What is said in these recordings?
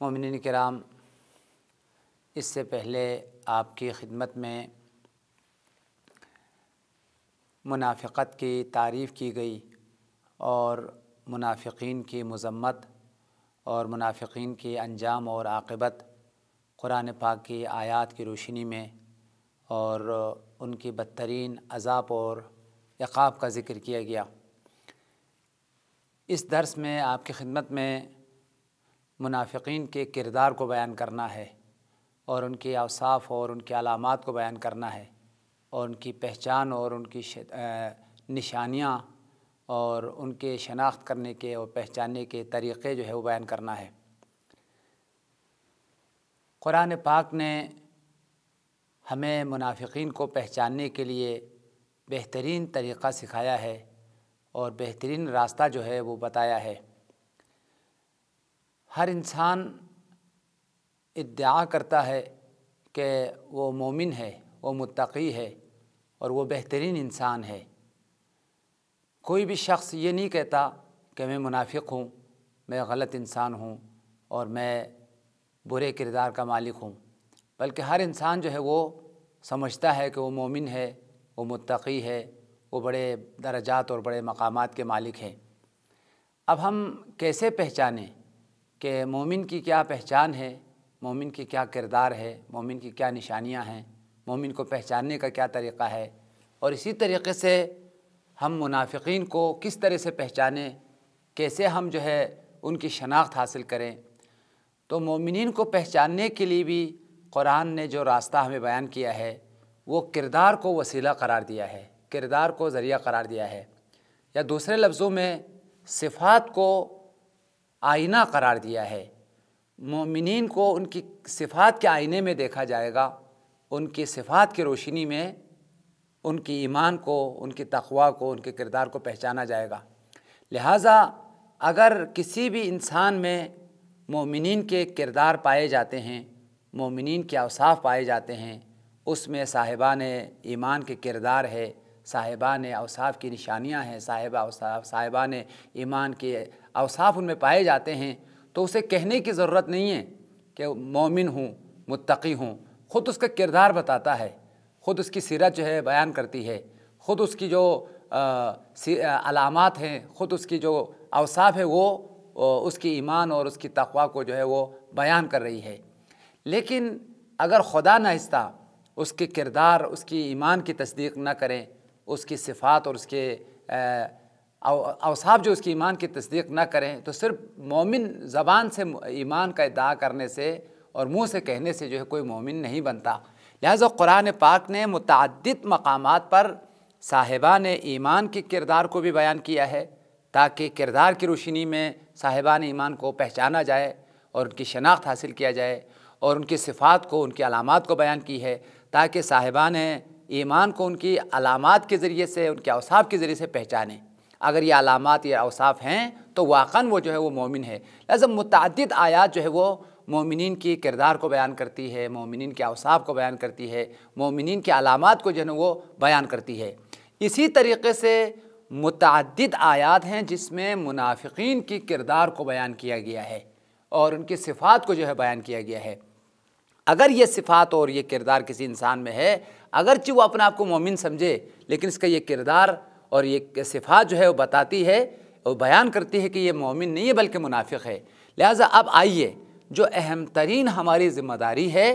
मोमिनीन किराम, इससे पहले आपकी खिदमत में मुनाफ़िक़त की तारीफ़ की गई और मुनाफ़िक़ीन की मज़म्मत और मुनाफ़िक़ीन की अंजाम और आक़िबत कुरान पाक की आयात की रोशनी में और उनकी बदतरीन अज़ाब और इक़ाब का ज़िक्र किया गया। इस दर्स में आपकी खिदमत में मुनाफ़िक़ीन के किरदार को बयान करना है और उनके अवसाफ़ और उनकी अलामात को बयान करना है और उनकी पहचान और उनकी निशानियाँ और उनके शनाख्त करने के और पहचानने के तरीक़े जो है वो बयान करना है। कुरान पाक ने हमें मुनाफ़िक़ीन को पहचानने के लिए बेहतरीन तरीक़ा सिखाया है और बेहतरीन रास्ता जो है वो बताया है। हर इंसान इद्दिआ करता है कि वो मोमिन है, वो मुत्तक़ी है और वो बेहतरीन इंसान है। कोई भी शख्स ये नहीं कहता कि मैं मुनाफ़िक़ हूँ, मैं गलत इंसान हूँ और मैं बुरे किरदार का मालिक हूँ, बल्कि हर इंसान जो है वो समझता है कि वो मोमिन है, वो मुत्तक़ी है, वो बड़े दर्जात और बड़े मकामात के मालिक हैं। अब हम कैसे पहचानें कि मोमिन की क्या पहचान है, मोमिन की क्या किरदार है, मोमिन की क्या निशानियाँ हैं, मोमिन को पहचानने का क्या तरीक़ा है, और इसी तरीक़े से हम मुनाफ़िक़ीन को किस तरह से पहचानें, कैसे हम जो है उनकी शनाख्त हासिल करें। तो मोमिनीन को पहचानने के लिए भी कुरान ने जो रास्ता हमें बयान किया है वो किरदार को वसीला करार दिया है, किरदार को ज़रिया करार दिया है, या दूसरे लफ्ज़ों में सिफ़ात को आईना करार दिया है। मोमिनीन को उनकी सिफ़ात के आईने में देखा जाएगा, उनकी सिफ़ात की रोशनी में उनकी ईमान को, उनकी तक़वा को, उनके किरदार को पहचाना जाएगा। लिहाजा अगर किसी भी इंसान में मोमिनीन के किरदार पाए जाते हैं, मोमिनीन के अवसाफ़ पाए जाते हैं, उसमें साहिबान ईमान के किरदार है, साहिबान अवसाफ़ की निशानियां हैं, साहिबान ईमान के अवसाफ़ उनमें पाए जाते हैं, तो उसे कहने की ज़रूरत नहीं है कि मोमिन हूँ, मुत्तक़ी हूँ। ख़ुद उसका किरदार बताता है, ख़ुद उसकी सीरत जो है बयान करती है, ख़ुद उसकी जो अलामात हैं, ख़ुद उसकी जो अवसाफ़ है वो उसकी ईमान और उसकी तक़वा को जो है वो बयान कर रही है। लेकिन अगर खुदा नाहिस्ता उसके किरदार, उसकी ईमान की तस्दीक न करें, उसकी सिफ़ात और उसके अवसाफ जो उसकी ईमान की तस्दीक न करें, तो सिर्फ मोमिन ज़बान से ईमान का इद्दा करने से और मुँह से कहने से जो है कोई मोमिन नहीं बनता। लिहाजा कुरान पाक ने मुतअद्दिद मकामात पर साहिबान ईमान के किरदार को भी बयान किया है, ताकि किरदार की रोशनी में साहिबान ईमान को पहचाना जाए और उनकी शनाख्त हासिल किया जाए, और उनकी सिफ़ात को, उनकी अलामात को बयान की है ताकि साहिबान ईमान को उनकी अलामात के ज़रिए से, उनके औसाफ़ के ज़रिए से पहचानें। अगर ये अलामात या औसाफ़ हैं तो वाक़न वो जो है वो मोमिन है। लिहाज़ा मुतअद्दिद आयात जो है वो मोमिनीन की किरदार को बयान करती है, मोमिनीन के औसाफ़ को बयान करती है, मोमिनीन के अलामात को जो है वो बयान करती है। इसी तरीक़े से मुतअद्दिद आयात हैं जिसमें मुनाफ़िक़ीन की किरदार को बयान किया गया है और उनकी सिफ़ात को जो है बयान किया गया है। अगर ये सिफ़ात और ये किरदार किसी इंसान में है, अगरचे वो अपने आप को मोमिन समझे, लेकिन इसका ये किरदार और ये सिफ़ात जो है वो बताती है और बयान करती है कि ये मोमिन नहीं है बल्कि मुनाफिक है। लिहाजा अब आइए, जो अहम तरीन हमारी ज़िम्मेदारी है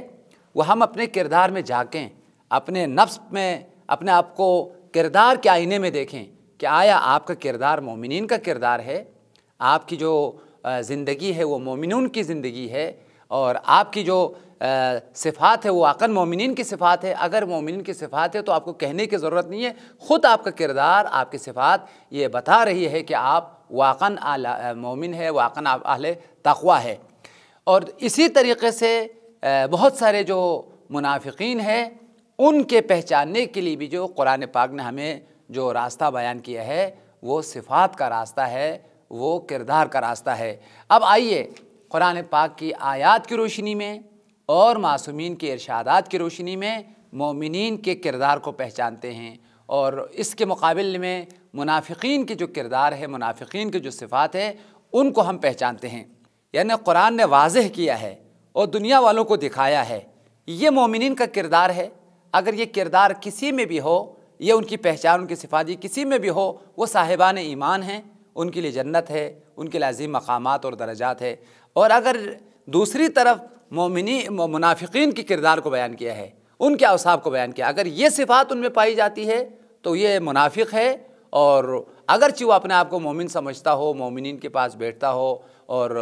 वो हम अपने किरदार में झाँकें, अपने नफ्स में अपने आप को किरदार के आईने में देखें कि आया आपका किरदार मोमिनीन का किरदार है, आपकी जो ज़िंदगी है वो मोमिनून की ज़िंदगी है, और आपकी जो सिफ़ात है वो वाक़न मोमिनीन की सिफ़ात है। अगर मोमिनीन की सिफ़ात है तो आपको कहने की ज़रूरत नहीं है, ख़ुद आपका किरदार, आपकी सिफ़ात ये बता रही है कि आप वाक़न मोमिन है, वाक़न आप अहले तक़वा है। और इसी तरीक़े से बहुत सारे जो मुनाफ़िक़ीन हैं उनके पहचानने के लिए भी जो कुरान पाक ने हमें जो रास्ता बयान किया है वो सिफ़ात का रास्ता है, वो किरदार का रास्ता है। अब आइए कुरान पाक की आयात की रोशनी में और मासूमीन के इरशादात की रोशनी में मोमिनीन के किरदार को पहचानते हैं, और इसके मुकाबले में मुनाफिकीन के जो किरदार है, मुनाफिकीन की जो सिफ़ात है, उनको हम पहचानते हैं। यानी कुरान ने वाज़ेह किया है और दुनिया वालों को दिखाया है ये मोमिनीन का किरदार है। अगर ये किरदार किसी में भी हो, ये उनकी पहचान, उनकी सिफ़ात ये किसी में भी हो, वो साहिबान ईमान हैं, उनके लिए जन्नत है, उनके लिए अज़ीम मकामात और दरजात है। और अगर दूसरी तरफ मुनाफिकीन के किरदार को बयान किया है, उनके औसाफ को बयान किया, अगर ये सिफ़ात उनमें पाई जाती है तो ये मुनाफिक है। और अगरचे वो अपने आप को मोमिन समझता हो, मोमिनीन के पास बैठता हो और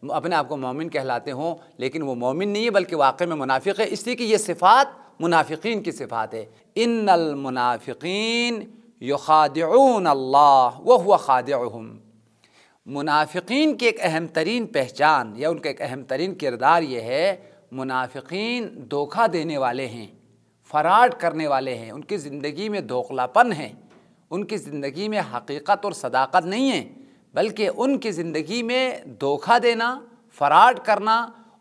अपने आप को मोमिन कहलाते हों, लेकिन वो मोमिन नहीं है बल्कि वाक़ई में मुनाफिक है, इसलिए कि ये सिफ़ात मुनाफिकीन की सिफ़ात है। इन्नल मुनाफिकीन युखादिऊन अल्लाह व हुवा खादिउहुम। मुनाफिकीन की एक अहम तरीन पहचान या उनका एक अहम तरीन किरदार ये है, मुनाफिकीन धोखा देने वाले हैं, फ़राड करने वाले हैं, उनकी ज़िंदगी में दोखलापन है, उनकी ज़िंदगी में हकीकत और सदाकत नहीं है, बल्कि उनकी ज़िंदगी में धोखा देना, फ़राड करना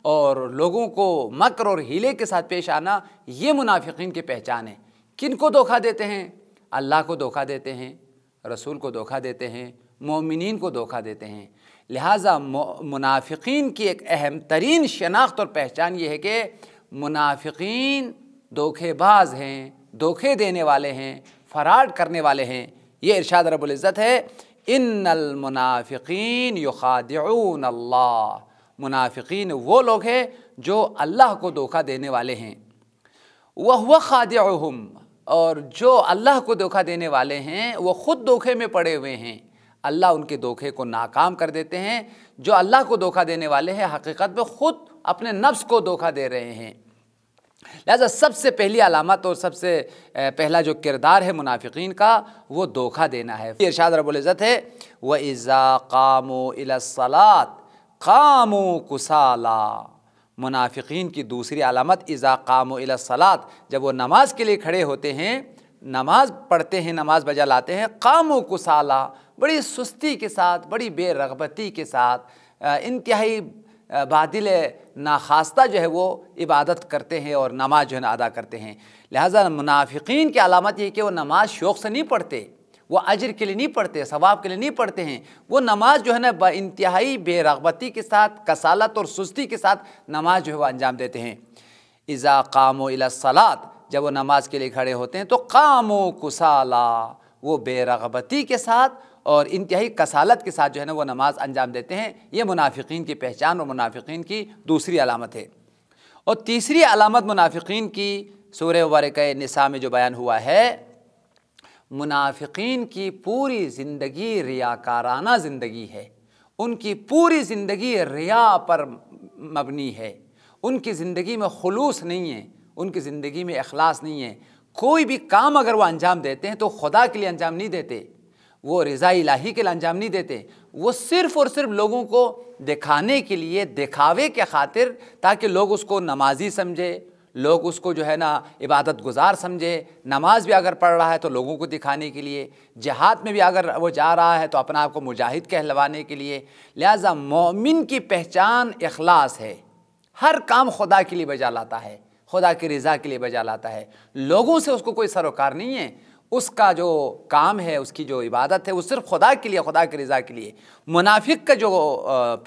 और लोगों को मकर और हीले के साथ पेश आना, ये मुनाफिकीन की पहचान है। किन को धोखा देते हैं? अल्लाह को धोखा देते हैं, रसूल को धोखा देते हैं, मोमिनीन को धोखा देते हैं। लिहाजा मुनाफिकीन की एक अहम तरीन शनाख्त और पहचान ये है कि मुनाफिकीन धोखेबाज हैं, धोखे देने वाले हैं, फ़राड करने वाले हैं। ये इरशाद रब्बुल इज़्ज़त है, इन्नल मुनाफिकीन युखादिऊन अल्लाह। मुनाफिकीन वो लोग हैं जो अल्लाह को धोखा देने वाले हैं। वह हुवा खादिउहुम, और जो अल्लाह को धोखा देने वाले हैं वो ख़ुद धोखे में पड़े हुए हैं। अल्लाह उनके धोखे को नाकाम कर देते हैं। जो अल्लाह को धोखा देने वाले हैं हकीकत में ख़ुद अपने नफ्स को धोखा दे रहे हैं। लिहाजा सबसे पहली अलामत और सबसे पहला जो किरदार है मुनाफिकीन का वो धोखा देना है। इरशाद रब्बुल इज़्ज़त है, व इज़ा क़ामू इलस्सलात क़ामू कुसाला। मुनाफिकीन की दूसरी अलामत इज़ा क़ामू इलस्सलात, जब वो नमाज के लिए खड़े होते हैं, नमाज पढ़ते हैं, नमाज बजा लाते हैं, क़ामू कुसाला, बड़ी सुस्ती के साथ, बड़ी बेरग़बती के साथ, इंतहाई बादिल नाखास्ता जो है वो इबादत करते हैं और नमाज जो है ना अदा करते हैं। लिहाजा मुनाफिकीन की अलामत ये कि वो नमाज शौक़ से नहीं पढ़ते, वो अजर के लिए नहीं पढ़ते, सवाब के लिए नहीं पढ़ते हैं। वो नमाज जो है ना इंतहाई बेरग़बती के साथ, कसालत और सुस्ती के साथ नमाज जो है वो अंजाम देते हैं। इज़ा क़ामू इलस्सलात, जब वो नमाज के लिए खड़े होते हैं तो क़ामू कुसाला, वो बेरग़बती के साथ और इंतहाई कसालत के साथ जो है ना वो नमाज अंजाम देते हैं। ये मुनाफिकीन की पहचान और मुनाफिकीन की दूसरी अलामत है। और तीसरी अलामत मुनाफिकीन की सूरह मुबारक निसा में जो बयान हुआ है, मुनाफिकीन की पूरी ज़िंदगी रियाकाराना ज़िंदगी है। उनकी पूरी ज़िंदगी रिया पर मबनी है। उनकी ज़िंदगी में खुलूस नहीं है, उनकी ज़िंदगी में इखलास नहीं है। कोई भी काम अगर वो अंजाम देते हैं तो खुदा के लिए अंजाम नहीं देते, वो रज़ा इलाही के लिए अंजाम नहीं देते, वो सिर्फ़ और सिर्फ लोगों को दिखाने के लिए, दिखावे के खातिर, ताकि लोग उसको नमाजी समझे, लोग उसको जो है ना इबादत गुजार समझे। नमाज भी अगर पढ़ रहा है तो लोगों को दिखाने के लिए, जिहाद में भी अगर वो जा रहा है तो अपना आप को मुजाहिद कहलवाने के लिए। लिहाजा मोमिन की पहचान इखलास है, हर काम खुदा के लिए बजा लाता है, खुदा की रज़ा के लिए बजा लाता है, लोगों से उसको कोई सरोकार नहीं है। उसका जो काम है, उसकी जो इबादत है, वो सिर्फ खुदा के लिए, खुदा की रज़ा के लिए। मुनाफिक का जो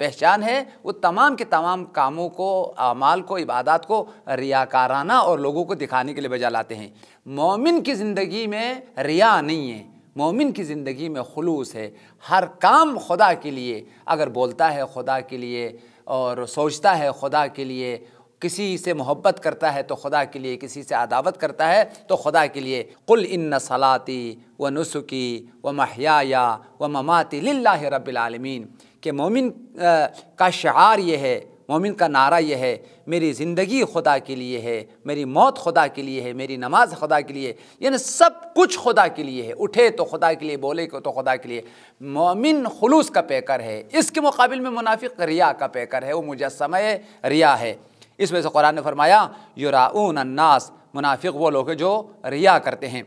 पहचान है, वो तमाम के तमाम कामों को, अमाल को, इबादत को रियाकाराना और लोगों को दिखाने के लिए बजा लाते हैं। मोमिन की ज़िंदगी में रिया नहीं है, मोमिन की ज़िंदगी में खुलूस है। हर काम खुदा के लिए, अगर बोलता है खुदा के लिए और सोचता है खुदा के लिए, किसी से मोहब्बत करता है तो खुदा के लिए, किसी से अदावत करता है तो खुदा के लिए। कुल इन्ना सलाती व नुसुकी व महयाया व ममाती लिल्लाहि रब्बिल आलमीन, कि मोमिन का शिआर ये है, मोमिन का नारा ये है, मेरी ज़िंदगी खुदा के लिए है, मेरी मौत खुदा के लिए है, मेरी नमाज खुदा के लिए, यानी सब कुछ खुदा के लिए है। उठे तो खुदा के लिए, बोले तो खुदा के लिए। मोमिन खुलूस का पैकर है। इसके मुकाबिल में मुनाफिक रिया का पैकर है, वो मुजस्समा रिया है। इस वजह से कुरान ने फरमाया युराऊन अन्नास, मुनाफिक वो लोग हैं जो रिया करते हैं।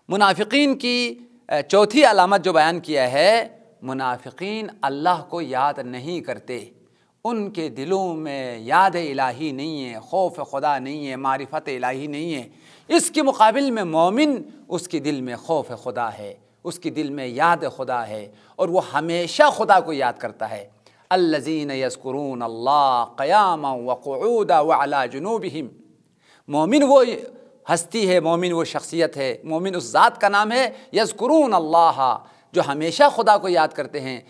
मुनाफिकीन की चौथी अलामत जो बयान किया है, मुनाफिकीन अल्लाह को याद नहीं करते, उनके दिलों में याद इलाही नहीं है, खौफ खुदा नहीं है, मारिफत इलाही नहीं है। इसके मुकाबिल में मोमिन, उसके दिल में खौफ खुदा है, उसके दिल में याद खुदा है और वो हमेशा खुदा को याद करता है। अल्लज़ीन यज़कुरून अल्लाह क़यामन व क़ुऊदन व अला जुनूबिहिम, मोमिन वो हस्ती है, मोमिन वो शख्सियत है, मोमिन उस ज़ात का नाम है यज़कुरून अल्लाह, जो हमेशा खुदा को याद करते हैं।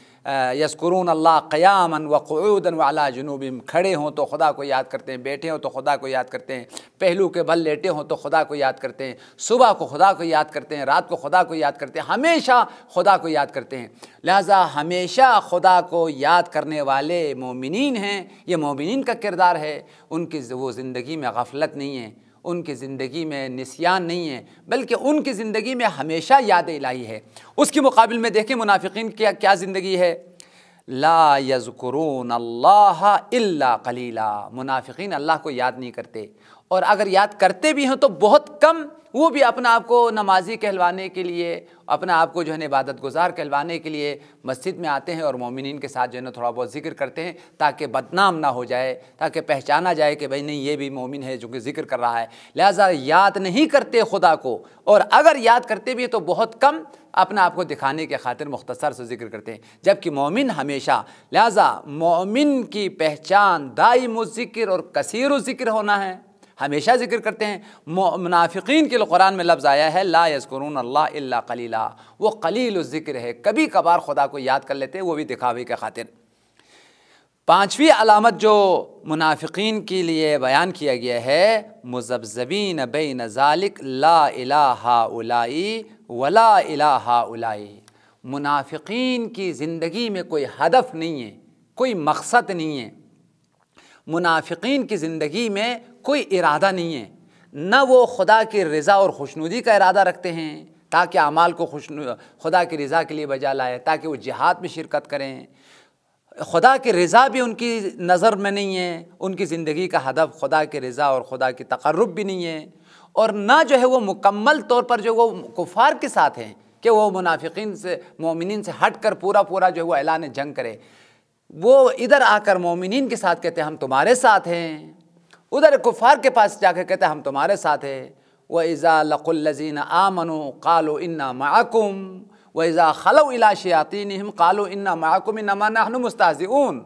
यज़कुरून अल्लाह क़यामन व क़ुऊदन व अला जुनूबिहिम, खड़े हों तो खुदा को याद करते हैं, बैठे हों तो खुदा को याद करते हैं, पहलू के बल लेटे हों तो खुदा को याद करते हैं, सुबह को खुदा को याद करते हैं, रात को खुदा को याद करते हैं, हमेशा खुदा को याद करते हैं। लिहाजा हमेशा खुदा को याद करने वाले मोमिनीन हैं, ये मोमिनीन का किरदार है। उनकी वो ज़िंदगी में गफलत नहीं है, उनकी ज़िंदगी में निस्यान नहीं है, बल्कि उनकी ज़िंदगी में हमेशा याद इलाही है। उसके मुकाबिल में देखें मुनाफिकीन की क्या ज़िंदगी है, ला यज़कुरून अल्लाह इल्ला क़लीला, मुनाफिकीन अल्लाह को याद नहीं करते, और अगर याद करते भी हैं तो बहुत कम। वो भी अपना आप को नमाजी कहलवाने के लिए, अपना आप को जो है इबादत गुजार कहलवाने के लिए मस्जिद में आते हैं और मोमिनीन के साथ जो है ना थोड़ा बहुत ज़िक्र करते हैं, ताकि बदनाम ना हो जाए, ताकि पहचाना जाए कि भाई नहीं ये भी मोमिन है जो कि ज़िक्र कर रहा है। लिहाजा याद नहीं करते खुदा को, और अगर याद करते भी हैं तो बहुत कम, अपना आप को दिखाने के खातिर मुख्तसर से ज़िक्र करते हैं, जबकि मोमिन हमेशा। लिहाजा मोमिन की पहचान दाइम ज़िक्र और कसीर ज़िक्र होना है, हमेशा ज़िक्र करते हैं। मुनाफिकीन के लिए कुरान में लफ्ज़ आया है ला यज़कुरून अल्लाह इल्ला क़लीला, वो क़लील ज़िक्र है, कभी कभार खुदा को याद कर लेते हैं, वो भी दिखावे के खातिर। पाँचवीं अलामत जो मुनाफिकीन के लिए बयान किया गया है, मुज़ब्ज़बीन बैन ज़ालिक ला इलाहा उलाई वला इलाहा उलाई, मुनाफिकीन की ज़िंदगी में कोई हदफ नहीं है, कोई मकसद नहीं है, मुनाफिकीन की ज़िंदगी में कोई इरादा नहीं है, न वो खुदा की रज़ा और खुशनुदी का इरादा रखते हैं ताकि अमाल को खुदा की रज़ा के लिए बजा लाए, ताकि वो जिहाद में शिरकत करें। खुदा की रज़ा भी उनकी नज़र में नहीं है, उनकी ज़िंदगी का हदफ खुदा की रज़ा और खुदा की तक़र्रुब भी नहीं है, और ना जो है वो मुकम्मल तौर पर जो वो कुफ़ार के साथ हैं कि वो मुनाफिकीन से, मोमिनीन से हट कर पूरा पूरा जो है वो ऐलान जंग करे। वो इधर आकर मोमिनीन के साथ कहते हैं हम तुम्हारे साथ हैं, उधर कुफ़ार के पास जाकर कहते हैं हम तुम्हारे साथ हैं। व इज़ा लक़ुल्लज़ीना आमनू क़ालू इन्ना मअकुम व इज़ा ख़लऊ इला शयातीनिहिम क़ालू इन्ना मअकुम इन्नमा नहनु मुस्तहज़िऊन,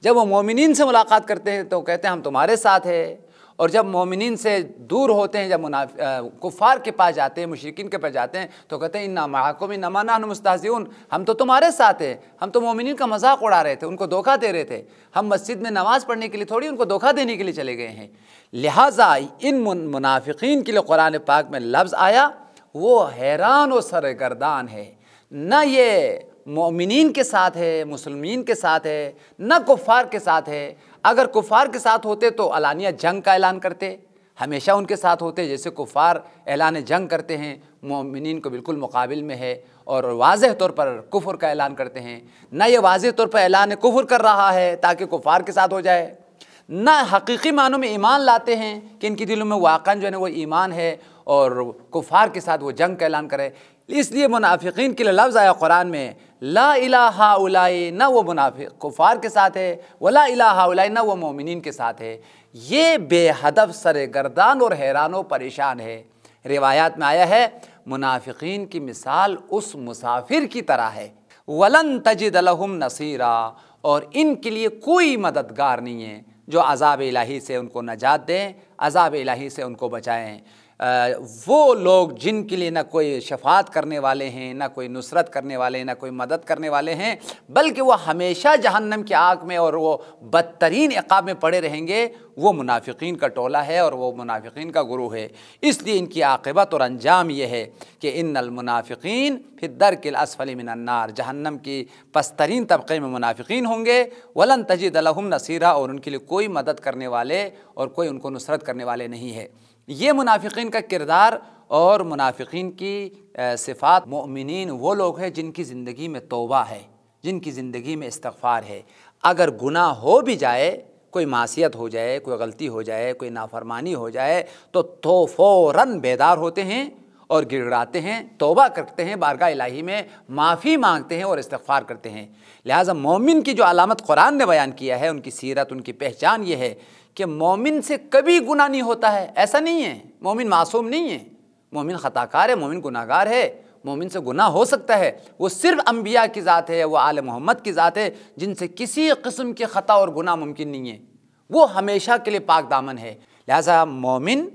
जब वो मोमिनीन से मुलाकात करते हैं तो कहते हैं हम तुम्हारे साथ हैं, और जब मोमिनीन से दूर होते हैं, जब कुफ़ार के पास जाते हैं, मुशरिकीन के पास जाते हैं, तो कहते हैं इन्ना माअकुम इन्नमा नहनु मुस्तहज़िऊन, हम तो तुम्हारे साथ हैं, हम तो मोमिनीन का मजाक उड़ा रहे थे, उनको धोखा दे रहे थे, हम मस्जिद में नमाज़ पढ़ने के लिए थोड़ी उनको धोखा देने के लिए चले गए हैं। लिहाजा इन मुनाफिकीन के लिए कुरान पाक में लफ्ज़ आया, वो हैरान और सरगर्दान है, न ये मोमिनीन के साथ है, मुसलमीन के साथ है, न कुफ़ार के साथ है। अगर कुफ़ार के साथ होते तो अलानिया जंग का ऐलान करते, हमेशा उनके साथ होते, जैसे कुफ़ार ऐलान जंग करते हैं, मोमिनीन को बिल्कुल मुकाबिल में है और वाज़ेह तौर पर कुफ़र का ऐलान करते हैं। न ये वाज़ेह तौर पर ऐलान कुफ़र कर रहा है ताकि कुफ़ार के साथ हो जाए, न हकीकी मानों में ईमान लाते हैं कि इनके दिलों में वाक़न जो है वो ईमान है और कुफ़ार के साथ वो जंग का ऐलान करे। इसलिए मुनाफिकीन के लिए लफ्ज़ आया कुरान में, ला इलाहा उलाई, न वो मुनाफिक कुफ़ार के साथ है, वला इलाहा उलाई, न वो मोमिनीन के साथ है। ये बेहदफ सरगर्दान और हैरान व परेशान है। रिवायात में आया है मुनाफिकीन की मिसाल उस मुसाफिर की तरह है, वलन तजिद लहुम नसीरा, और इनके लिए कोई मददगार नहीं है जो अज़ाब इलाही से उनको नजात दें, अज़ाब इलाही से उनको बचाएं। वो लोग जिनके लिए न कोई शफात करने वाले हैं, न कोई नुसरत करने वाले हैं, न कोई मदद करने वाले हैं, बल्कि वो हमेशा जहन्नम की आग में और वो बदतरीन इक़ाब में पड़े रहेंगे। वो मुनाफिकीन का टोला है और वो मुनाफिकीन का गुरूह है। इसलिए इनकी आक़िबत और अंजाम ये है कि इन्नल मुनाफिकीन फि दर्किल अस्फली मिनन नार, जहन्नम की पस्तरीन तबक़े में मुनाफिकीन होंगे। वलन तजिद लहुम नसीरा, और उनके लिए कोई मदद करने वाले और कोई उनको नुसरत करने वाले नहीं है। ये मुनाफिकीन का किरदार और मुनाफिकीन की सिफ़ात। मोमिनीन वो लोग हैं जिनकी ज़िंदगी में तौबा है, जिनकी ज़िंदगी में इस्तग़फ़ार है। अगर गुनाह हो भी जाए, कोई मासियत हो जाए, कोई गलती हो जाए, कोई नाफरमानी हो जाए, तो फ़ौरन बेदार होते हैं और गिड़गिड़ाते हैं, तौबा करते हैं, बारगाह इलाही में माफ़ी मांगते हैं और इस्तग़फ़ार करते हैं। लिहाजा मोमिन की जो अलामत कुरान ने बयान किया है, उनकी सीरत, उनकी पहचान ये है कि मोमिन से कभी गुनाह नहीं होता है। ऐसा नहीं है, मोमिन मासूम नहीं है, मोमिन ख़ताकार है, मोमिन गुनाहगार है, मोमिन से गुनाह हो सकता है। वो सिर्फ़ अम्बिया की ज़ात है, वो आले मोहम्मद की ज़ात है, जिनसे किसी किस्म के ख़ता और गुनाह मुमकिन नहीं है। वो हमेशा के लिए पाक दामन है। लिहाजा मोमिन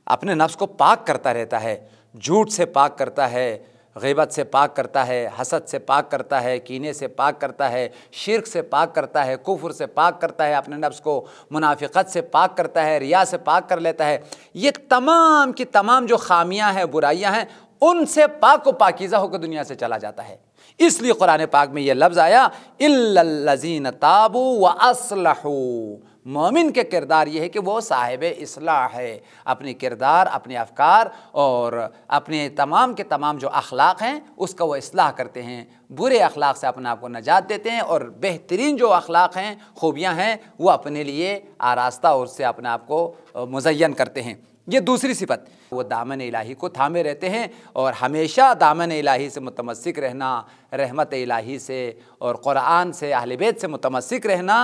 अपने नफ्स को पाक करता रहता है, झूठ से पाक करता है, ग़ीबत से पाक करता है, हसद से पाक करता है, कीने से पाक करता है, शिर्क से पाक करता है, कुफ्र से पाक करता है, अपने नफ्स को मुनाफिकत से पाक करता है, रिया से पाक कर लेता है। ये तमाम की तमाम जो खामियां हैं, बुराइयां हैं, उनसे पाक व पाकीज़ा होकर दुनिया से चला जाता है। इसलिए कुरान पाक में ये लफ्ज़ आया, इल्लल्लज़ीन ताबू व अस्लहू। मोमिन के किरदार ये है कि वो साहिब इस्लाह है, अपने किरदार, अपने अफकार और अपने तमाम के तमाम जो अखलाक हैं उसका वो इस्लाह करते हैं, बुरे अखलाक से अपने आप को नजात देते हैं और बेहतरीन जो अखलाक हैं, खूबियाँ हैं, वो अपने लिए आरास्ता और उससे अपने आप को मुज़य्यन करते हैं। ये दूसरी सिफत, वो दामन इलाही को थामे रहते हैं और हमेशा दामन इलाही से मुतमस्सिक रहना, रहमत इलाही से और क़ुरान से, अहले बैत से मुतमस्सिक रहना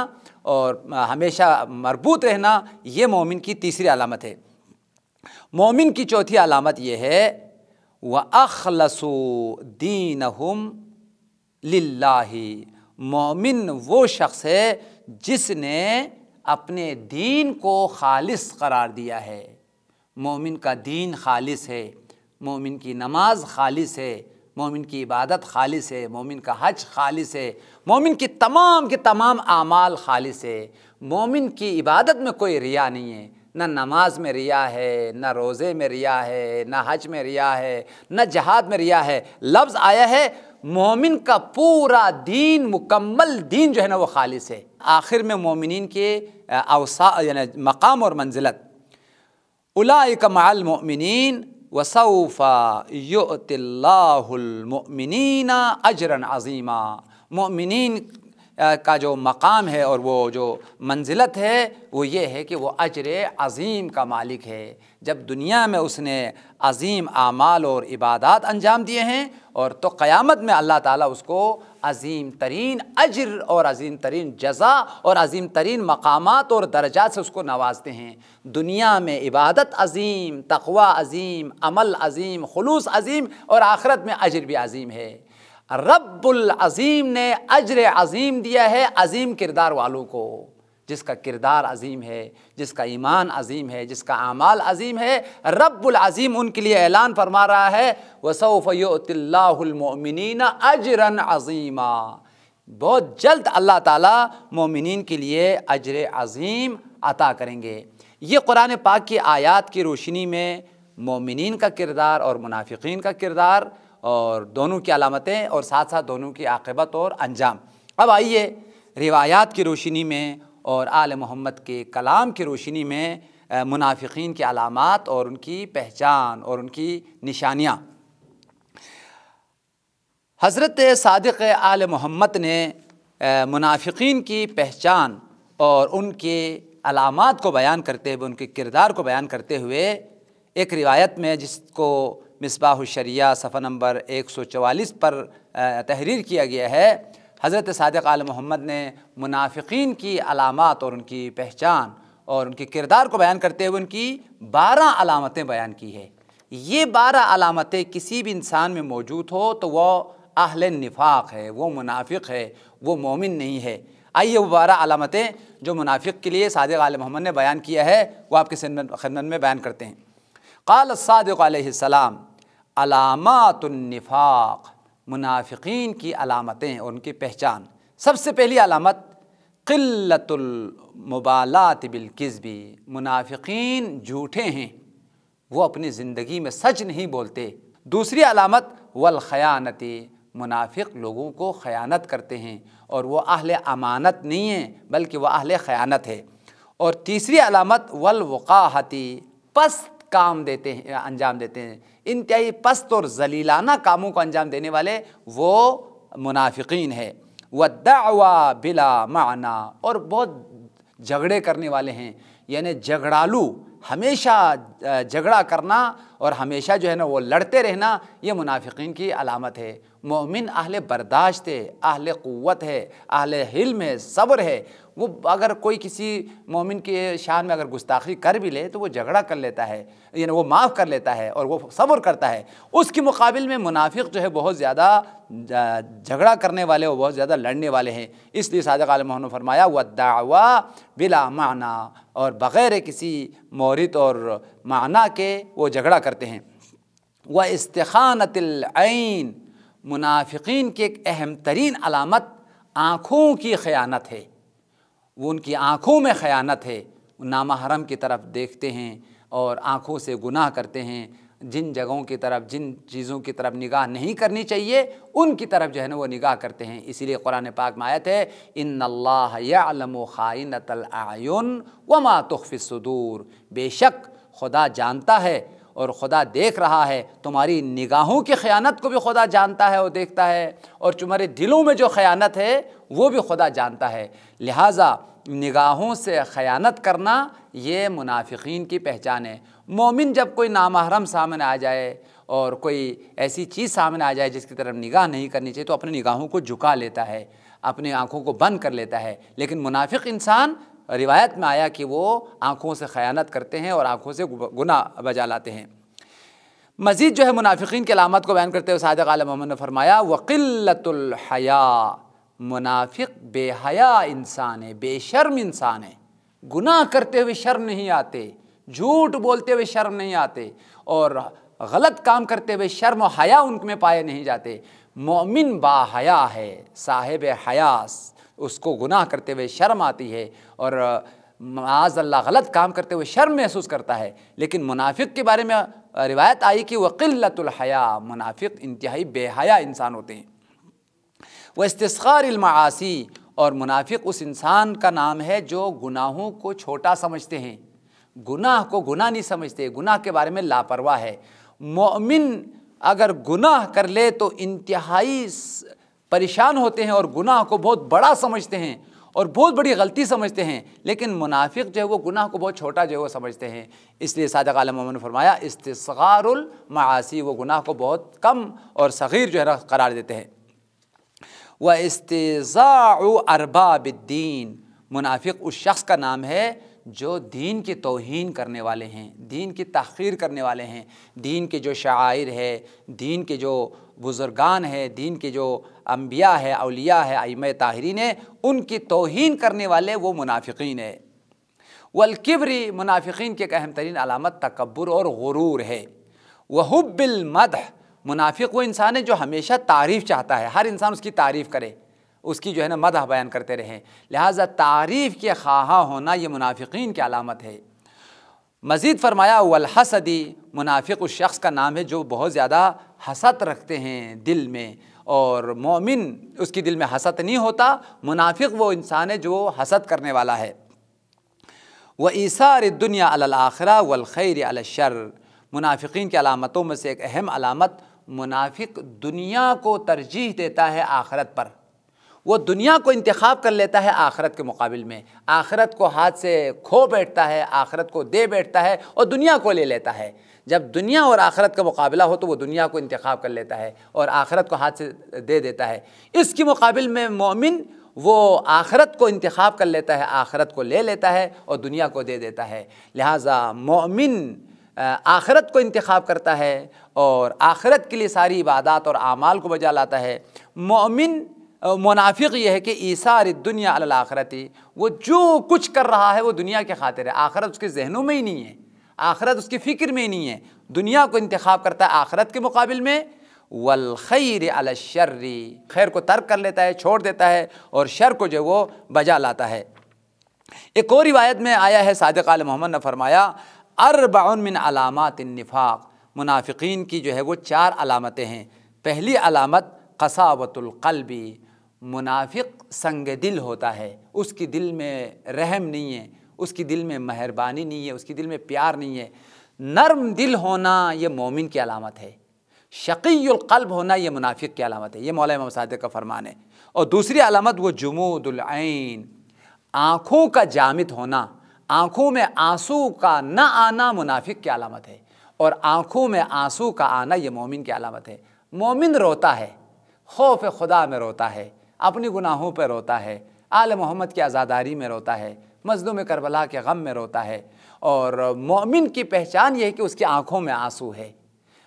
और हमेशा मरबूत रहना, ये मोमिन की तीसरी अलामत है। मोमिन की चौथी अलामत ये है, व अखलसू दीनहुम लिल्लाही। मोमिन वो शख्स है जिसने अपने दीन को खालिस करार दिया है। मोमिन का दीन खालिस है, मोमिन की नमाज खालिस है, मोमिन की इबादत खालिस है, मोमिन का हज खालिस है, मोमिन की तमाम आमाल खालिस है। मोमिन की इबादत में कोई रिया नहीं है, न नमाज में रिया है, न रोज़े में रिया है, न हज में रिया है, न जहाद में रिया है। लफ्ज़ आया है मोमिन का पूरा दीन, मुकम्मल दीन जो है ना वो खालिस है। आखिर में मोमिनीन के अवसा यानी मकाम और मंजिलत, उलाइका मअल मुमिनीन व सौफा युअतिल्लाहुल मुमिनीना अजरन अज़ीमा। मोमिनीन का जो मकाम है और वो जो मंजिलत है वो ये है कि वो अजर अज़ीम का मालिक है। जब दुनिया में उसने अज़ीम आमाल और इबादात अंजाम दिए हैं और तो क़यामत में अल्लाह ताला उसको अज़ीम तरीन अजर और अज़ीम तरीन जज़ा और अज़ीम तरीन मकामात और दर्जात से उसको नवाजते हैं। दुनिया में इबादत अज़ीम, तक़वा अज़ीम, अमल अज़ीम, खुलूस अज़ीम और आखिरत में अजर भी अज़ीम है। रब्बुल अज़ीम ने अजर अज़ीम दिया है अज़ीम किरदार वालों को। जिसका किरदार अज़ीम है, जिसका ईमान अज़ीम है, जिसका आमाल अज़ीम है, रब्बुल अज़ीम उनके लिए ऐलान फरमा रहा है वसौफ़ युअतिल्लाहुल मुमिनीना अजरन अज़ीमा। बहुत जल्द अल्लाह ताला मोमिनीन के लिए अजर अज़ीम अता करेंगे। ये कुरान पाक की आयात की रोशनी में मोमिनीन का किरदार और मुनाफिकीन का किरदार और दोनों की अलामतें और साथ साथ दोनों की आक़िबत और अंजाम। अब आइए रिवायात की रोशनी में और आले मोहम्मद के कलाम की रोशनी में मुनाफिकीन की अलामात और उनकी पहचान और उनकी निशानियाँ। हज़रत सादिक़ आले मोहम्मद ने मुनाफिकीन की पहचान और उनके अलामात को बयान करते हुए, उनके किरदार को बयान करते हुए एक रिवायत में जिसको मिसबाहुश्शरिया सफ़ा नंबर 144 पर तहरीर किया गया है, हज़रत सादिक़ आले मोहम्मद ने मुनाफिकीन की अलामात और उनकी पहचान और उनके किरदार को बयान करते हुए उनकी 12 अलामतें बयान की है। ये 12 अलामतें किसी भी इंसान में मौजूद हो तो वह अहले निफाक है, वो मुनाफिक है, वो मोमिन नहीं है। आइए वो 12 अलामतें जो मुनाफिक के लिए सादिक़ आले मोहम्मद ने बयान किया है वो आपके खिदमत में बयान करते हैं। क़ाल सादिक़ अलैहिस्सलाम अलामातुन निफाक, मुनाफिकीन की अलामतें और उनकी पहचान। सबसे पहली अलामत क़िल्लतुल मुबालात बिल किज़्बी, मुनाफिकीन झूठे हैं, वो अपनी ज़िंदगी में सच नहीं बोलते। दूसरी अलामत वल ख़यानती, मुनाफिक लोगों को ख़यानत करते हैं और वो अहले अमानत नहीं है बल्कि वह अहले ख़यानत है। और तीसरी अलामत वल वक़ाहती, पस्त काम देते हैं, अंजाम देते हैं, इंतहाई पस्त और जलीलाना कामों को अंजाम देने वाले वो मुनाफिकीन है। व दावा बिला माना, और बहुत झगड़े करने वाले हैं, यानी झगड़ालू, हमेशा झगड़ा करना और हमेशा जो है ना वो लड़ते रहना, ये मुनाफिकीन की अलामत है। मोमिन अहले बर्दाश्त है, अहले क़ुव्वत है, अहले हिल्म है, सब्र है। वो अगर कोई किसी मोमिन के शान में अगर गुस्ताखी कर भी ले तो वो झगड़ा कर लेता है, यानी वो माफ़ कर लेता है और वो सब्र करता है। उसके मुकाबिल में मुनाफिक जो है बहुत ज़्यादा झगड़ा करने वाले, वो बहुत ज़्यादा लड़ने वाले हैं। इसलिए सादिक़ आले मोहम्मद ने फरमाया वद्दावा बिला माना, और बग़ैर किसी मौरिद और माना के वो झगड़ा करते हैं। व इस्तिखानतिल ऐन, मुनाफिकीन की एक अहम तरीन अलामत आँखों की ख़यानत है। वो उनकी आँखों में ख़यानत है, नामहरम की तरफ देखते हैं और आँखों से गुनाह करते हैं। जिन जगहों की तरफ, जिन चीज़ों की तरफ निगाह नहीं करनी चाहिए उनकी तरफ जो है ना वो निगाह करते हैं। इसीलिए कुरान पाक में आयत है इन्नल्लाह यअलमु खाइनतल अयुन वमा तुख़फ़िस सुदूर, बेशक खुदा जानता है और खुदा देख रहा है, तुम्हारी निगाहों की ख़यानत को भी खुदा जानता है और देखता है, और तुम्हारे दिलों में जो ख़यानत है वो भी खुदा जानता है। लिहाजा निगाहों से ख़यानत करना ये मुनाफिकीन की पहचान है। मोमिन जब कोई नामहरम सामने आ जाए और कोई ऐसी चीज़ सामने आ जाए जिसकी तरफ निगाह नहीं करनी चाहिए तो अपनी निगाहों को झुका लेता है, अपनी आँखों को बंद कर लेता है। लेकिन मुनाफिक इंसान, रिवायत में आया कि वो आँखों से ख़यानत करते हैं और आँखों से गुनाह बजा लाते हैं। मज़ीद जो है मुनाफिकीन की अलामत को बयान करते हुए सादिक़ आले मोहम्मद ने फरमाया वक़िल्लतुल हया, मुनाफिक बेहया इंसान है, बेशर्म इंसान है, गुनाह करते हुए शर्म नहीं आते, झूठ बोलते हुए शर्म नहीं आते और गलत काम करते हुए शर्म और हया उनमें पाए नहीं जाते। मोमिन बाहया है, साहिब हयास, उसको गुनाह करते हुए शर्म आती है और माज़अल्लाह गलत काम करते हुए शर्म महसूस करता है। लेकिन मुनाफिक के बारे में रिवायत आई कि वक़िल्लतुल हया, मुनाफिक इंतहाई बेहया इंसान होते हैं। व इस्तिस्ग़ारिल मआसी, और मुनाफिक उस इंसान का नाम है जो गुनाहों को छोटा समझते हैं, गुनाह को गुनाह नहीं समझते, गुनाह के बारे में लापरवाह है। मोमिन अगर गुनाह कर ले तो इंतहाई परेशान होते हैं और गुनाह को बहुत बड़ा समझते हैं और बहुत बड़ी गलती समझते हैं। लेकिन मुनाफिक जो है वो गुनाह को बहुत छोटा जो है वो समझते हैं। इसलिए सादिक़ आले मोहम्मद ने फरमाया इस्तिस्ग़ारुल मआसी, वो गुनाह को बहुत कम और सग़ीर जो है करार देते हैं। व इस्तिज़ाउ अरबाबिद्दीन, मुनाफिक उस शख्स का नाम है जो दीन की तौहीन करने वाले हैं, दीन की तहक़ीर करने वाले हैं, दीन के जो शाआइर है, दीन के जो बुज़ुर्गान हैं, दीन के जो अम्बिया है, औलिया है, अइम्मा ताहिरीन है, उनकी तौहीन करने वाले वो मुनाफिकीन है। वल किब्री, मुनाफिकीन की एक अहम तरीन अलामत तकब्बुर और गुरूर है। वहुब्बिल मदह, मुनाफिक वो इंसान है जो हमेशा तारीफ़ चाहता है, हर इंसान उसकी तारीफ़ करे, उसकी जो है ना मदह बयान करते रहें, लिहाजा तारीफ़ के ख्वाहा होना ये मुनाफिकीन की अलामत है। मज़ीद फरमाया वल हसदी, मुनाफिक उस शख्स का नाम है जो बहुत ज़्यादा हसद रखते हैं दिल में, और मोमिन उसकी दिल में हसद नहीं होता। मुनाफिक वो इंसान है जो हसद करने वाला है। व ईसार दुनिया अलल आखिरा वल खैर अल शर, मुनाफिकीन की अलामतों में से एक अहम अलामत, मुनाफिक दुनिया को तरजीह देता है आखिरत पर। वो दुनिया को इंतखाब कर लेता है आखिरत के मुकाबिल में, आखिरत को हाथ से खो बैठता है, आखिरत को दे बैठता है और दुनिया को ले लेता है। जब दुनिया और आखिरत का मुकाबला हो तो वो दुनिया को इंतखाब कर लेता है और आखिरत को हाथ से दे देता है। इसके मुकाबिल में मोमिन वो आखिरत को इंतखाब कर लेता है, आखिरत को ले लेता है और दुनिया को दे देता है। लिहाजा मोमिन आखिरत को इंतखाब करता है और आखिरत के लिए सारी इबादत और आमाल को बजा लाता है। मोमिन मुनाफिक ये है कि ईसार दुनिया अल आखिरती, वो जो कुछ कर रहा है वो दुनिया के खातिर है, आखिरत उसके जहनों में ही नहीं है, आखिरत उसकी फ़िक्र में ही नहीं है, दुनिया को इंतखाब करता है आखिरत के मुकाबिल में। वल खैर अल शर्री, खैर को तर्क कर लेता है, छोड़ देता है और शर को जो वो बजा लाता है। एक और रिवायत में आया है, सादिक़ आल मोहम्मद ने फरमाया अर्बउन मिन अलामात निफाक, मुनाफिकीन की जो है वो 4 अलामतें हैं। पहली अलामत क़सावतुल क़ल्बी, मुनाफिक संग दिल होता है, उसकी दिल में रहम नहीं है, उसकी दिल में मेहरबानी नहीं है, उसकी दिल में प्यार नहीं है। नरम दिल होना ये मोमिन की अलामत है, शक़ीयुल क़ल्ब होना ये मुनाफिक की अलामत है। ये मौला इमाम सादिक़ का फरमान है। और दूसरी अलामत वो जुमूदुल ऐन, आँखों का जामिद होना, आँखों में आंसू का न आना मुनाफिक की अलामत है, और आँखों में आंसू का आना ये मोमिन की अलामत है। मोमिन रोता है, खौफ खुदा में रोता है, अपनी गुनाहों पर रोता है, आल मोहम्मद की आज़ादारी में रोता है, मज़लूम करबला के गम में रोता है। और मोमिन की पहचान यह है कि उसकी आँखों में आंसू है,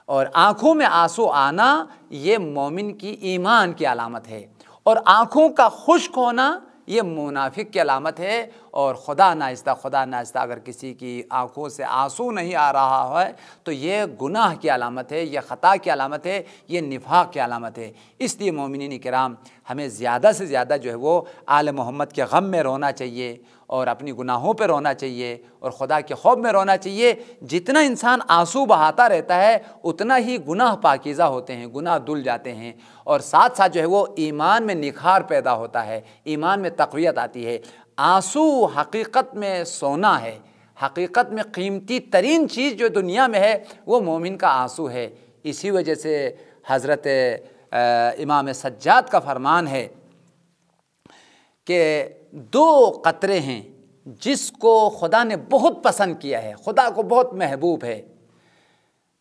और आँखों में आंसू आना ये मोमिन की ईमान की अलामत है। और आँखों का खुश्क होना ये मुनाफिक की अलामत है। और खुदा नाइस्ता अगर किसी की आँखों से आंसू नहीं आ रहा है तो ये गुनाह की अलामत है, ये ख़ता की अलामत है, ये निफाक की अलामत है। इसलिए मोमिनीन किराम हमें ज़्यादा से ज़्यादा जो है वो आल मोहम्मद के गम में रोना चाहिए और अपनी गुनाहों पर रोना चाहिए और खुदा के खौफ में रोना चाहिए। जितना इंसान आंसू बहाता रहता है उतना ही गुनाह पाकीज़ा होते हैं, गुनाह धुल जाते हैं, और साथ साथ जो है वो ईमान में निखार पैदा होता है, ईमान में तक़वियत आती है। आंसू हकीकत में सोना है, हकीकत में कीमती तरीन चीज़ जो दुनिया में है वो मोमिन का आंसू है। इसी वजह से हज़रत इमाम सज्जाद का फरमान है कि 2 क़तरे हैं जिसको खुदा ने बहुत पसंद किया है, खुदा को बहुत महबूब है।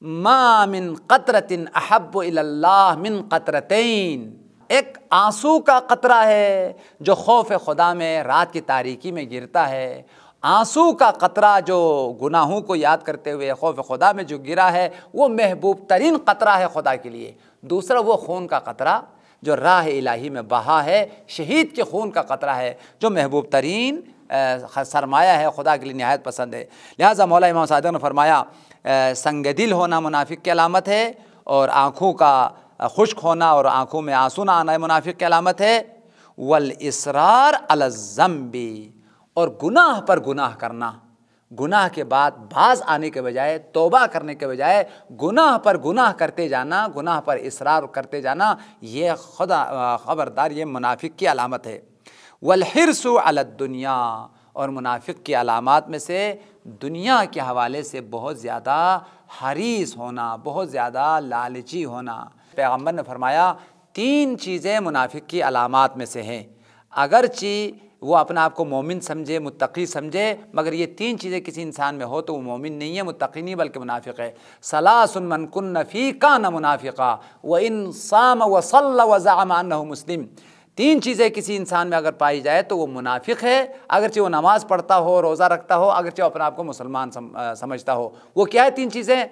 मा मिन क़तरतिन अहब्बु इलल्लाह मिन क़तरतैन, एक आंसू का कतरा है जो खौफ खुदा में रात की तारीकी में गिरता है, आंसू का कतरा जो गुनाहों को याद करते हुए खौफ खुदा में जो गिरा है वो महबूब तरीन कतरा है खुदा के लिए। दूसरा वो खून का कतरा जो राह इलाही में बहा है, शहीद के खून का कतरा है जो महबूब तरीन सरमाया है, खुदा के लिए नहायत पसंद है। लिहाजा मौला इमाम सादिक़ ने फरमाया संग दिल होना मुनाफिक की अलामत है, और आँखों का खुश्क होना और आँखों में आंसू ना आना मुनाफिक की अलामत है। वल इसरार अल ज़म्बी, और गुनाह पर गुनाह करना, गुनाह के बाद बाज आने के बजाय, तौबा करने के बजाय गुनाह पर गुनाह करते जाना, गुनाह पर इसरार करते जाना, ये खुदा ख़बरदार ये मुनाफिक की अलामत है। वल हिर्सु अल दुनिया, और मुनाफिक की अलामात में से दुनिया के हवाले से बहुत ज़्यादा हरीस होना, बहुत ज़्यादा लालची होना। पैगम्बर ने फरमाया 3 चीज़ें मुनाफिक की अलामात में से हैं। अगरचि वो अपना आप को मोमिन समझे, मुत्तकी समझे, मगर ये 3 चीज़ें किसी इंसान में हो तो वो मोमिन नहीं है, मुत्तकी नहीं बल्कि मुनाफिक है। सलासुन मन कुन्न फी कान मुनाफिका व इन साम व सल्ला व ज़अम अन्नहु मुस्लिम। 3 चीज़ें किसी इंसान में अगर पाई जाए तो वो मुनाफिक है, अगरचे वो नमाज़ पढ़ता हो, रोज़ा रखता हो, अगरचे वो अपने आप को मुसलमान समझता हो। वो क्या है 3 चीज़ें?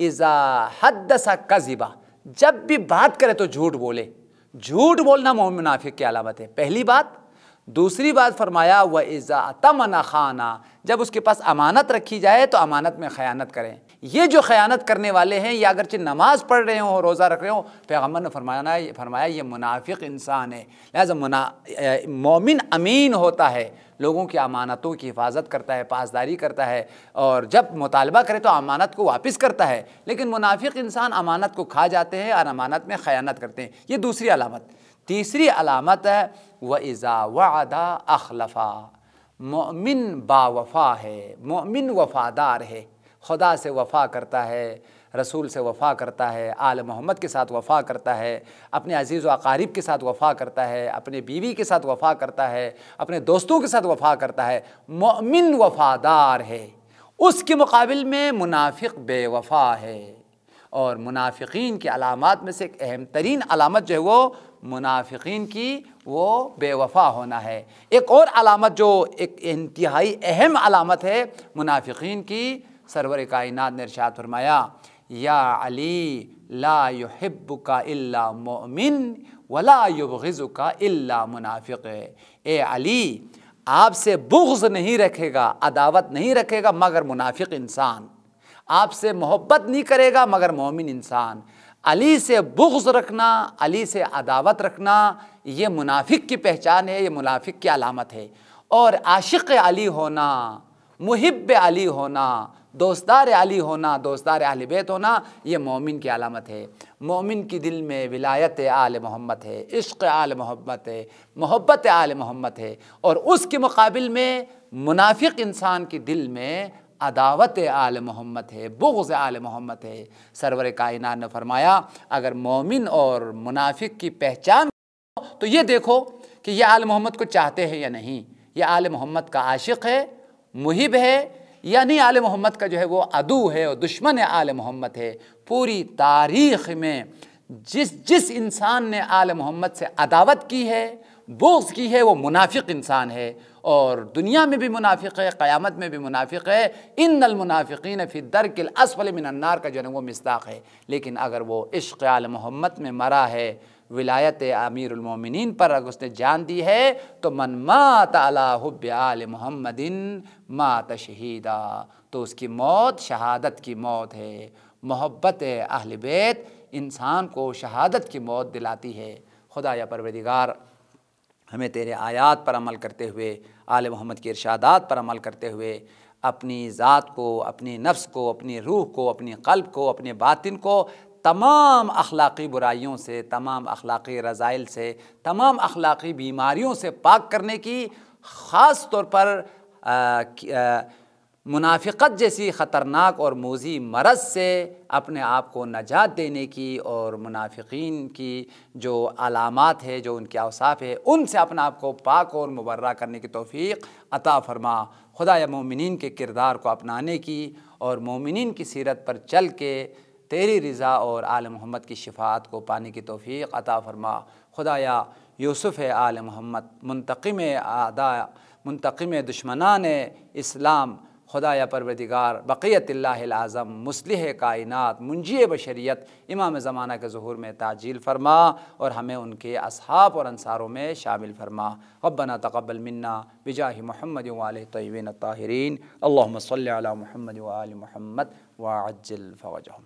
इज़ा हद्दसा कज़िबा, जब भी बात करे तो झूठ बोले। झूठ बोलना मोमिन मुनाफिक की अलामत है, पहली बात। दूसरी बात फरमाया व इज़ा अतमना खाना, जब उसके पास अमानत रखी जाए तो अमानत में ख़यानत करें। ये जो ख़यानत करने वाले हैं, ये अगरचे नमाज पढ़ रहे हों, रोज़ा रख रहे हों, पैगम्बर ने फरमाया ये मुनाफिक इंसान है। लिहाजा मोमिन अमीन होता है, लोगों की अमानतों की हिफाजत करता है, पासदारी करता है, और जब मुतालबा करे तो अमानत को वापस करता है। लेकिन मुनाफिक इंसान अमानत को खा जाते हैं और अमानत में ख़यानत करते हैं। ये दूसरी अलामत। तीसरी अलामत है व इज़ा वअदा अखलफ़ा, मोमिन बावफ़ा है, मोमिन वफ़ादार है, खुदा से वफ़ा करता है, रसूल से वफ़ा करता है, आल मोहम्मद के साथ वफ़ा करता है, अपने अजीज़ व अकारीब के साथ वफ़ा करता है, अपने बीवी के साथ वफ़ा करता है, अपने दोस्तों के साथ वफ़ा करता है, मोमिन वफ़ादार है। उसके मुकाबिल में मुनाफिक बेवफ़ा है। और मुनाफिकीन की अलामात में से एक अहम तरीन अलामत जो है वो मुनाफिकीन की वो बेवफ़ा होना है। एक और अलामत जो एक इंतहाई अहम अलामत है मुनाफिकीन की, सरवर कायनात ने इरशाद फरमाया या अली ला युहिब्बुका इल्ला मोमिन वला युबग़िज़ुका इल्ला मुनाफिक। ए अली, आपसे बुग़्ज़ नहीं रखेगा, अदावत नहीं रखेगा मगर मुनाफिक इंसान, आपसे मोहब्बत नहीं करेगा मगर मोमिन इंसान। अली से बुग़्ज़ रखना, अली से अदावत रखना, ये मुनाफिक की पहचान है, ये मुनाफिक की अलामत है। और आशिक़ अली होना, मुहिब अली होना, दोस्तार अली होना, दोस्तार अहले बैत होना, ये मोमिन की अलामत है। मोमिन की दिल में विलायत आल मोहम्मद है, इश्क़ आल मोहम्मद है, मोहब्बत आल मोहम्मद है। और उसके मुकाबिल में मुनाफिक इंसान की दिल में अदावत आल मोहम्मद है, बुग़्ज़ आल मोहम्मद है। सरवर कायनात ने फरमाया अगर मोमिन और मुनाफिक की पहचान तो ये देखो कि ये आल मोहम्मद को चाहते हैं या नहीं, ये आल मोहम्मद का आशिक़ है, मुहिब है, या नहीं आल मोहम्मद का जो है वो अदू है और दुश्मन आल मोहम्मद है। पूरी तारीख़ में जिस इंसान ने आल मोहम्मद से अदावत की है, बुग़्ज़ की है, वो मुनाफिक इंसान है। और दुनिया में भी मुनाफिक है, क़यामत में भी मुनाफिक है। इन्नल मुनाफिकीन फ़ी दर्किल अस्फ़ल मिनन नार का जो है वो मिस्दाक़ है। लेकिन अगर वो इश्क़ आल मोहम्मद में मरा है, विलायत अमीरुल मोमिनीन पर अगर उसने जान दी है, तो मन मात अला हुब्बि आल मोहम्मदिन मात शहीदा, तो उसकी मौत शहादत की मौत है। मोहब्बत अहले बैत इंसान को शहादत की मौत दिलाती है। खुदा या परवरदिगार, हमें तेरे आयात पर अमल करते हुए, आले मोहम्मद के इरशादात पर अमल करते हुए अपनी ज़ात को, अपनी नफ्स को, अपनी रूह को, अपनी क़ल्ब को, अपने बातिन को तमाम अखलाक़ी बुराइयों से, तमाम अखलाक़ी रज़ाइल से, तमाम अखलाक़ी बीमारियों से पाक करने की, ख़ास तौर पर मुनाफिकत जैसी ख़तरनाक और मूज़ी मरज़ से अपने आप को नजात देने की, और मुनाफिकीन की जो अलामात है, जो उनके औसाफ़ है, उनसे अपने आप को पाक और मुबर्रा करने की तौफ़ीक़ अता फ़रमा। खुदा या मोमिनीन के किरदार को अपनाने की और मोमिनीन की सीरत पर चल के तेरी रज़ा और आल मोहम्मद की शिफ़ाअत को पाने की तौफ़ीक़ अता फ़रमा। खुदा या यूसुफ़ आल मोहम्मद, मुंतक़िम आदा, मुंतक़िम दुश्मनान इस्लाम, खुदा या परवरदिगार बक़ियतिल्लाहिल आज़म, मुस्लिह कायनात, मुंजी बशरियत, इमाम ज़माना के ज़ुहूर में ताजील फ़रमा और हमें उनके अस्हाब और अंसारों में शामिल फ़रमा। रब्बना तक़ब्बल मिन्ना बिजाहि मुहम्मद व आलिहि तय्यबीन अत्ताहिरीन। अल्लाहुम्मा सल्लि अला मुहम्मद व आलि मुहम्मद व अज्जिल फ़रजहुम।